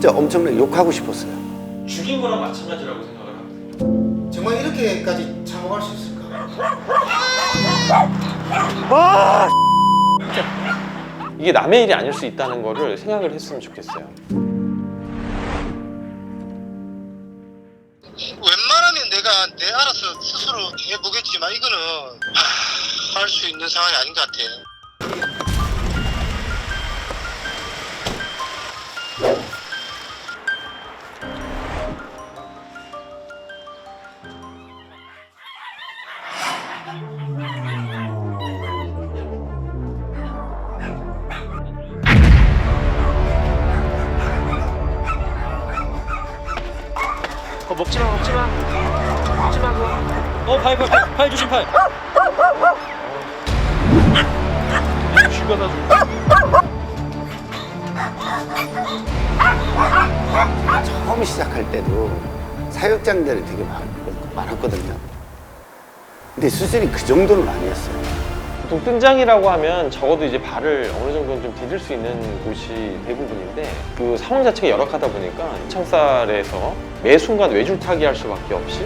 진짜 엄청나게 욕하고 싶었어요. 죽인 거랑 마찬가지라고 생각을 합니다. 정말 이렇게까지 참아갈 수 있을까? 이게 남의 일이 아닐 수 있다는 거를 생각을 했으면 좋겠어요. 웬만하면 내가 알아서 스스로 해보겠지만 이거는 할 수 있는 상황이 아닌 것 같아. 먹지마 그거. 팔 조심 팔. 죽여다 처음 시작할 때도 사육장들이 되게 많았거든요. 근데 수준이 그 정도는 아니었어요. 보통 뜬장이라고 하면 적어도 이제 발을 어느 정도는 좀 디딜 수 있는 곳이 대부분인데 그 상황 자체가 열악하다 보니까 창살에서 매 순간 외줄타기 할 수밖에 없이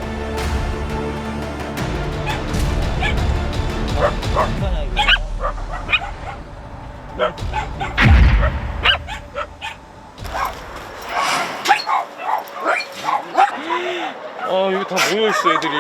여기 다 모여있어 애들이.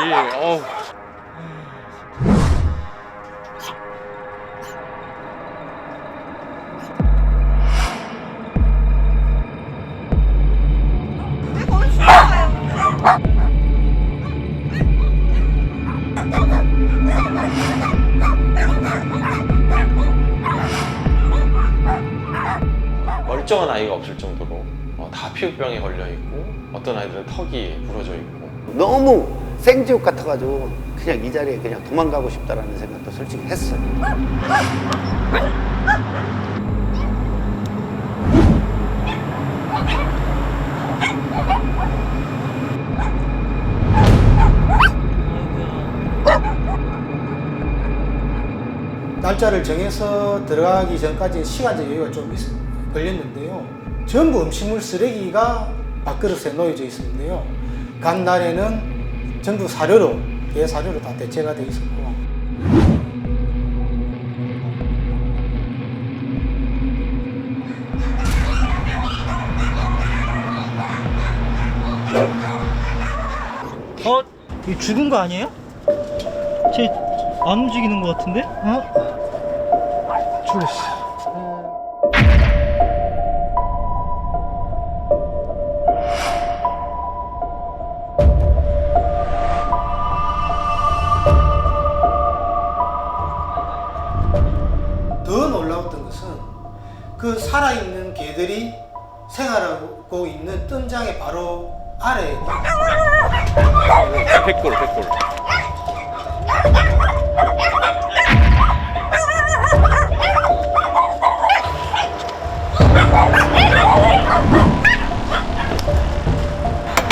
멀쩡한 아이가 없을 정도로 다 피부병에 걸려있고 어떤 아이들은 턱이 부러져 있고 너무 생지옥 같아가지고 그냥 이 자리에 그냥 도망가고 싶다라는 생각도 솔직히 했어요. 날짜를 정해서 들어가기 전까지 시간적 여유가 좀 걸렸는데요. 전부 음식물 쓰레기가 밥그릇에 놓여져 있었는데요. 간 날에는 전부 사료로, 개 사료로 다 대체가 되어 있었고. 이 죽은 거 아니에요? 쟤 안 움직이는 거 같은데? 죽었어. 더 놀라웠던 것은 그 살아있는 개들이 생활하고 있는 뜬장의 바로 아래에 100골.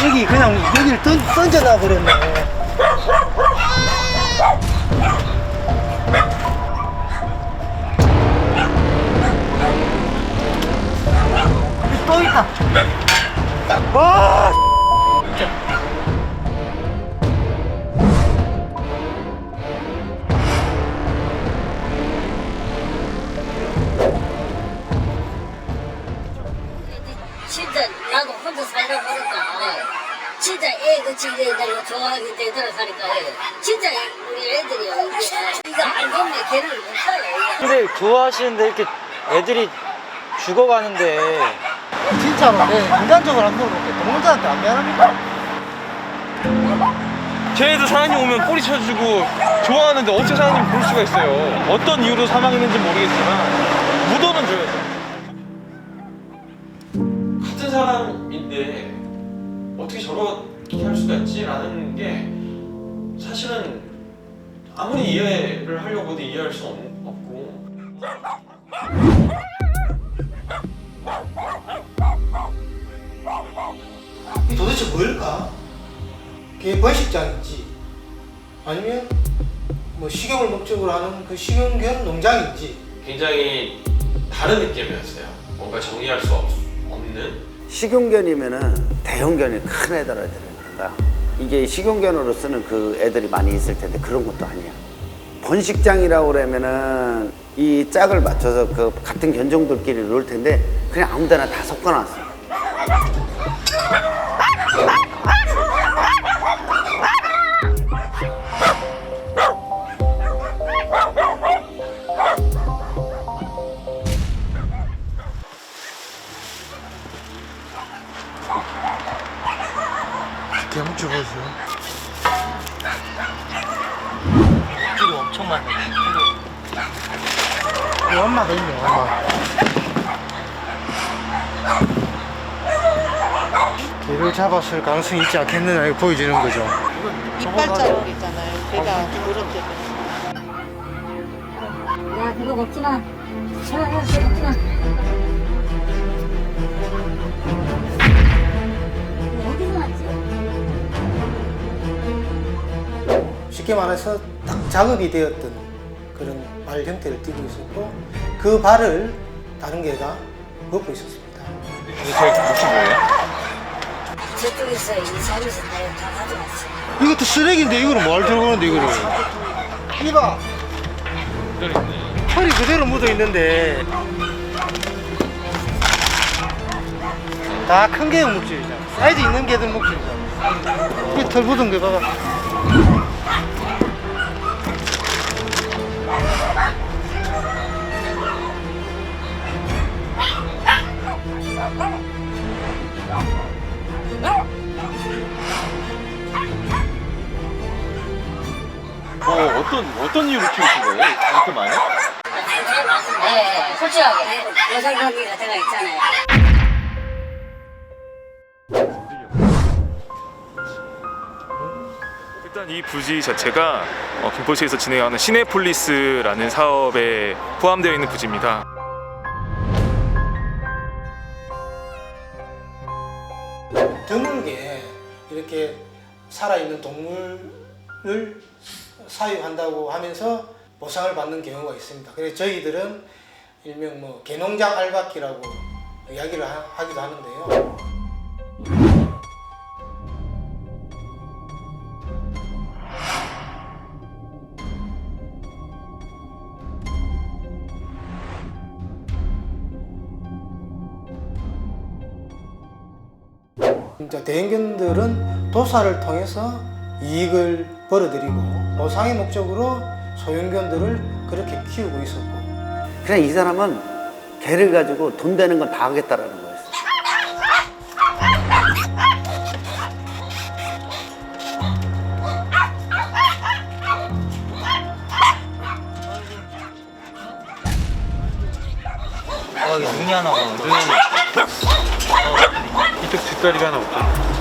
여기 그냥 여기를 던져놔 버렸네. 또 있다. 진짜 나도 혼자 살다 보니까 진짜 애 그치게 내가 좋아하게 되더라니까 진짜 우리 애들이요 이거 안 보면 걔를 못 살아요. 근데 좋아하시는데 이렇게 애들이 죽어가는데 진짜로 인간적으로 안 물어볼게. 동물들한테 안 미안합니까? 쟤네도 사장님 오면 꼬리 쳐주고 좋아하는데 어떻게 사장님 볼 수가 있어요. 어떤 이유로 사망했는지 모르겠지만 묻어는 줘야죠. 같은 사람인데 어떻게 저렇게 할 수가 있지라는 게 사실은 아무리 이해를 하려고 해도 이해할 수 없고 이 도대체 뭘까? 개 번식장인지 아니면 뭐 식용을 목적으로 하는 그 식용견 농장인지 굉장히 다른 느낌이었어요. 뭔가 정의할 수 없는 식용견이면은 대형견이 큰 애들을 데려다가 이게 식용견으로 쓰는 그 애들이 많이 있을 텐데 그런 것도 아니야. 번식장이라고 그러면은 이 짝을 맞춰서 그 같은 견종들끼리 놀 텐데 그냥 아무데나 다 섞어놨어. 개묵주 보세요. 끼리 엄청 많네. 엄마가 있네, 엄마. 개를 잡았을 가능성이 있지 않겠느냐 이거 보여지는 거죠. 이빨 자국 있잖아요. 걔가 그렇게 야, 그거 먹지 마. 야, 그거 먹지 마. 어디서 왔지? 쉽게 말해서 딱 자극이 되었던 그런 발 형태를 띠고 있었고 그 발을 다른 개가 먹고 있었습니다. 근데 제 몫이 뭐예요? 저쪽에서 이 사람에서 다 가져갔어. 이것도 쓰레기인데 이거는 뭘 들고 오는데 이거를. 이봐. 털이 그대로 묻어 있는데 다 큰 개 목줄이잖아. 사이즈 있는 개들 목줄이잖아. 이 털 묻은 거 봐봐. 어떤 이유로 키우신 거예요? 이렇게 많이? 네, 솔직하게 여성 관계가 들어가 있잖아요. 일단 이 부지 자체가 김포시에서 진행하는 시내폴리스라는 사업에 포함되어 있는 부지입니다. 드물게 이렇게 살아있는 동물을 사육한다고 하면서 보상을 받는 경우가 있습니다. 그래서 저희들은 일명 뭐 개농장 알박기라고 이야기를 하기도 하는데요. 진짜 대형견들은 도사를 통해서 이익을 벌어들이고 보상의 목적으로 소형견들을 그렇게 키우고 있었고 그냥 이 사람은 개를 가지고 돈 되는 건 다 하겠다라는 거였어. 이게 눈이 하나 오는데. 이쪽 뒷다리가 하나 없잖아.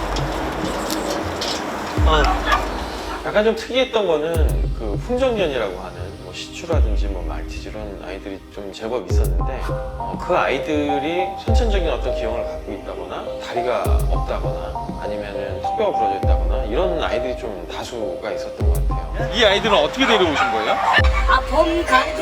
약간 좀 특이했던 거는 그 품종견이라고 하는 뭐 시추라든지 뭐 말티즈 이런 아이들이 좀 제법 있었는데 그 아이들이 선천적인 어떤 기형을 갖고 있다거나 다리가 없다거나 아니면은 턱뼈가 부러져 있다거나 이런 아이들이 좀 다수가 있었던 것 같아요. 이 아이들은 어떻게 데려오신 거예요? 봄 가을